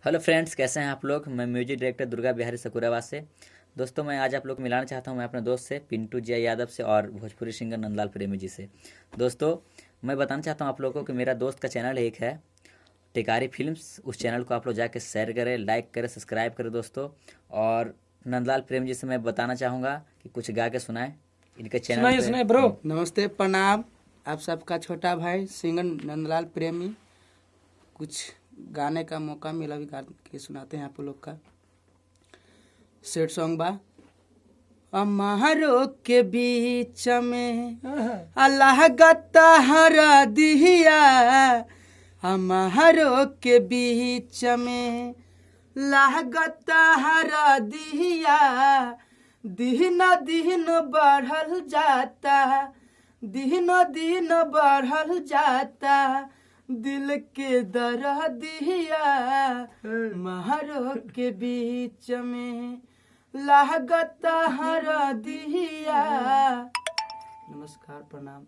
Hello friends, कैसे हैं आप लोग। मैं म्यूजिक डायरेक्टर दुर्गा बिहारी सकुराबाद से। दोस्तों, मैं आज आप लोग को मिलाना चाहता हूं मैं अपने दोस्त से, पिंटू जी यादव से, और भोजपुरी सिंगर नंदलाल प्रेमी जी से। दोस्तों, मैं बताना चाहता हूं आप लोगों को कि मेरा दोस्त का चैनल एक है, टिकारी फिल्म्स। उस चैनल को आप लोग जाके शेयर करें, लाइक करें, सब्सक्राइब करें दोस्तों। और नंदलाल प्रेम जी से मैं बताना चाहूँगा कि कुछ गा के सुनाएं इनके चैनल सुनाइए पे। सुनाइए ब्रो। नमस्ते, प्रणाम। आप सबका छोटा भाई सिंगर नंदलाल प्रेमी। कुछ गाने का मौका मिला भी गा के सुनाते हैं आप लोग का। सेट सॉन्ग बा। अम्हारो के बीच में अल्लाह गत्ता हरा दिया, अम्हारो के बीच में लागता हरा दिया। दिन दिन बढ़ल जाता, दिन दिन बढ़ल जाता, दिल के दर्दिया महरो के बीच में लागता हरा दिया। नमस्कार, प्रणाम।